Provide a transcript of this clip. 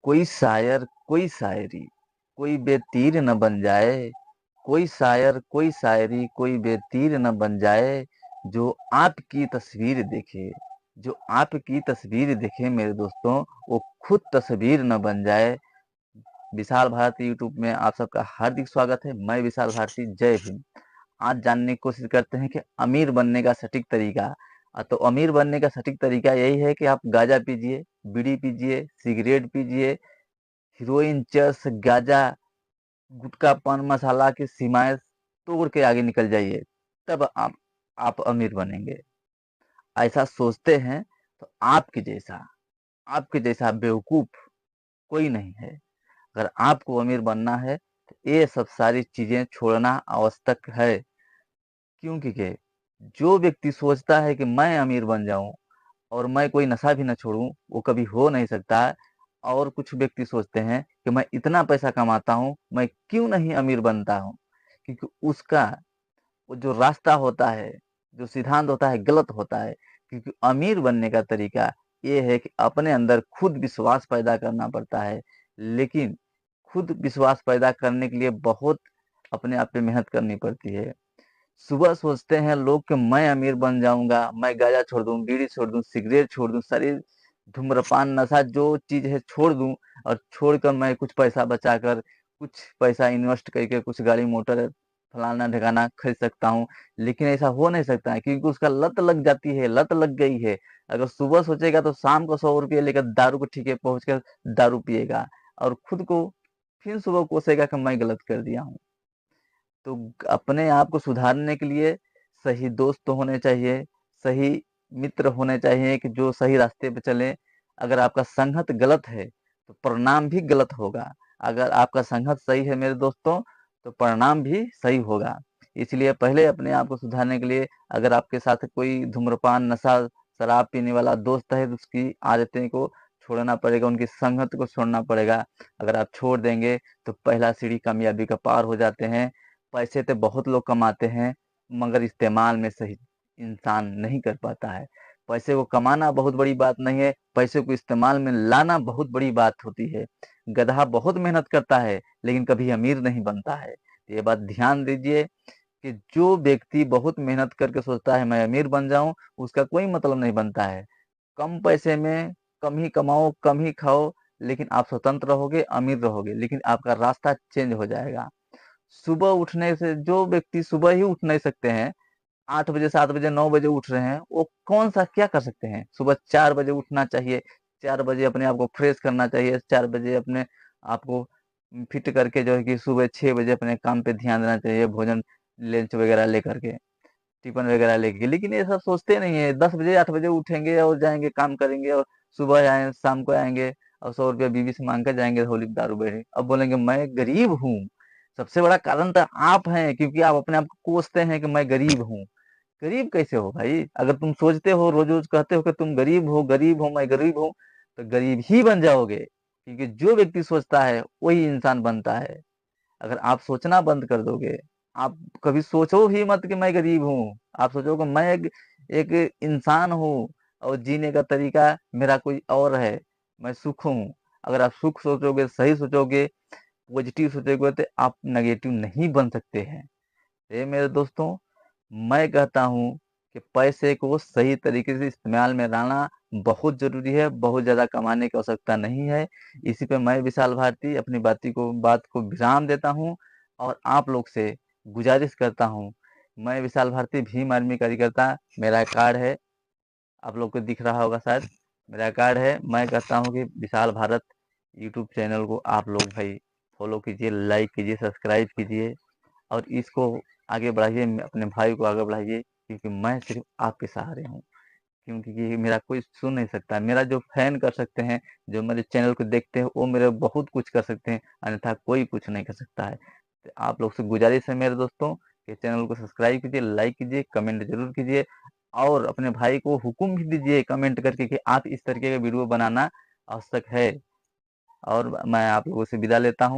कोई शायर कोई शायरी कोई बेतीर न बन जाए, कोई शायर कोई शायरी कोई बेतीर न बन जाए, जो आपकी तस्वीर देखे, जो आपकी तस्वीर देखे मेरे दोस्तों, वो खुद तस्वीर न बन जाए। विशाल भारती यूट्यूब में आप सबका हार्दिक स्वागत है। मैं विशाल भारती, जय भीम। आज जानने की कोशिश करते हैं कि अमीर बनने का सटीक तरीका। तो अमीर बनने का सटीक तरीका यही है कि आप गांजा पीजिए, बीड़ी पीजिए, सिगरेट पीजिए, हीरोइन, चरस, गांजा, गुटखा, पान मसाला की सीमाएं तोड़ के आगे निकल जाइए, तब आप अमीर बनेंगे। ऐसा सोचते हैं तो आपके जैसा बेवकूफ कोई नहीं है। अगर आपको अमीर बनना है तो ये सब सारी चीजें छोड़ना आवश्यक है। क्योंकि के जो व्यक्ति सोचता है कि मैं अमीर बन जाऊं और मैं कोई नशा भी न छोड़ूं, वो कभी हो नहीं सकता है। और कुछ व्यक्ति सोचते हैं कि मैं इतना पैसा कमाता हूं, मैं क्यों नहीं अमीर बनता हूं। क्योंकि उसका वो जो रास्ता होता है, जो सिद्धांत होता है, गलत होता है। क्योंकि अमीर बनने का तरीका ये है कि अपने अंदर खुद विश्वास पैदा करना पड़ता है। लेकिन खुद विश्वास पैदा करने के लिए बहुत अपने आप पे मेहनत करनी पड़ती है। सुबह सोचते हैं लोग कि मैं अमीर बन जाऊंगा, मैं गांजा छोड़ दूं, बीड़ी छोड़ दूं, सिगरेट छोड़ दूं, सारी धूम्रपान नशा जो चीज है छोड़ दूं, और छोड़कर मैं कुछ पैसा बचाकर, कुछ पैसा इन्वेस्ट करके कुछ गाड़ी मोटर फलाना ढिकाना खरीद सकता हूँ। लेकिन ऐसा हो नहीं सकता है, क्योंकि उसका लत लग जाती है, लत लग गई है। अगर सुबह सोचेगा तो शाम को 100 रुपये लेकर दारू को ठेके पहुंच कर दारू पिएगा, और खुद को फिर सुबह कोसेगा कि मैं गलत कर दिया हूँ। तो अपने आप को सुधारने के लिए सही दोस्त होने चाहिए, सही मित्र होने चाहिए कि जो सही रास्ते पे चले। अगर आपका संगत गलत है तो परिणाम भी गलत होगा। अगर आपका संगत सही है मेरे दोस्तों, तो परिणाम भी सही होगा। इसलिए पहले अपने आप को सुधारने के लिए, अगर आपके साथ कोई धूम्रपान, नशा, शराब पीने वाला दोस्त है तो उसकी आदतें को छोड़ना पड़ेगा, उनकी संगत को छोड़ना पड़ेगा। अगर आप छोड़ देंगे तो पहला सीढ़ी कामयाबी का पार हो जाते हैं। पैसे तो बहुत लोग कमाते हैं, मगर इस्तेमाल में सही इंसान नहीं कर पाता है। पैसे को कमाना बहुत बड़ी बात नहीं है, पैसे को इस्तेमाल में लाना बहुत बड़ी बात होती है। गधा बहुत मेहनत करता है लेकिन कभी अमीर नहीं बनता है। ये बात ध्यान दीजिए कि जो व्यक्ति बहुत मेहनत करके सोचता है मैं अमीर बन जाऊं, उसका कोई मतलब नहीं बनता है। कम पैसे में कम ही कमाओ, कम ही खाओ, लेकिन आप स्वतंत्र रहोगे, अमीर रहोगे, लेकिन आपका रास्ता चेंज हो जाएगा। सुबह उठने से, जो व्यक्ति सुबह ही उठ नहीं सकते हैं, 8 बजे, 7 बजे, 9 बजे उठ रहे हैं, वो कौन सा क्या कर सकते हैं। सुबह 4 बजे उठना चाहिए, 4 बजे अपने आप को फ्रेश करना चाहिए, 4 बजे अपने आप को फिट करके जो है कि सुबह 6 बजे अपने काम पे ध्यान देना चाहिए, भोजन लंच वगैरह लेकर के, टिफिन वगैरह लेके। लेकिन ये सब सोचते नहीं है, 10 बजे 8 बजे उठेंगे और जाएंगे काम करेंगे, और सुबह आए शाम को आएंगे और 100 रुपया बीवी से मांग कर जाएंगे होली दारू बेरे, अब बोलेंगे मैं गरीब हूँ। सबसे बड़ा कारण तो आप हैं, क्योंकि आप अपने आप को कोसते हैं कि मैं गरीब हूँ। गरीब कैसे हो भाई? अगर तुम सोचते हो, रोज रोज कहते हो कि तुम गरीब हो, गरीब हो, मैं गरीब हूँ, तो गरीब ही बन जाओगे। क्योंकि जो व्यक्ति सोचता है वही इंसान बनता है। अगर आप सोचना बंद कर दोगे, आप कभी सोचो ही मत कि मैं गरीब हूँ, आप सोचो कि मैं एक इंसान हूँ, और जीने का तरीका मेरा कोई और है, मैं सुख हूँ। अगर आप सुख सोचोगे, सही सोचोगे, पॉजिटिव सोचोगे, तो आप नेगेटिव नहीं बन सकते हैं। ये मेरे दोस्तों, मैं कहता हूँ कि पैसे को सही तरीके से इस्तेमाल में लाना बहुत जरूरी है, बहुत ज्यादा कमाने की आवश्यकता नहीं है। इसी पे मैं विशाल भारती अपनी बात को विराम देता हूँ, और आप लोग से गुजारिश करता हूँ। मैं विशाल भारती, भीम आर्मी कार्यकर्ता, मेरा कार्ड है, आप लोग को दिख रहा होगा शायद, मेरा कार्ड है। मैं कहता हूँ कि विशाल भारत यूट्यूब चैनल को आप लोग भाई फॉलो कीजिए, लाइक कीजिए, सब्सक्राइब कीजिए, और इसको आगे बढ़ाइए, अपने भाई को आगे बढ़ाइए, क्योंकि मैं सिर्फ आपके सहारे हूँ। क्योंकि ये मेरा कोई सुन नहीं सकता, मेरा जो फैन कर सकते हैं, जो मेरे चैनल को देखते हैं, वो मेरे बहुत कुछ कर सकते हैं, अन्यथा कोई कुछ नहीं कर सकता है। तो आप लोग से गुजारिश है मेरे दोस्तों कि चैनल को सब्सक्राइब कीजिए, लाइक कीजिए, कमेंट जरूर कीजिए, और अपने भाई को हुक्म भी दीजिए कमेंट करके कि आप इस तरीके का वीडियो बनाना आवश्यक है। और मैं आप लोगों से विदा लेता हूँ।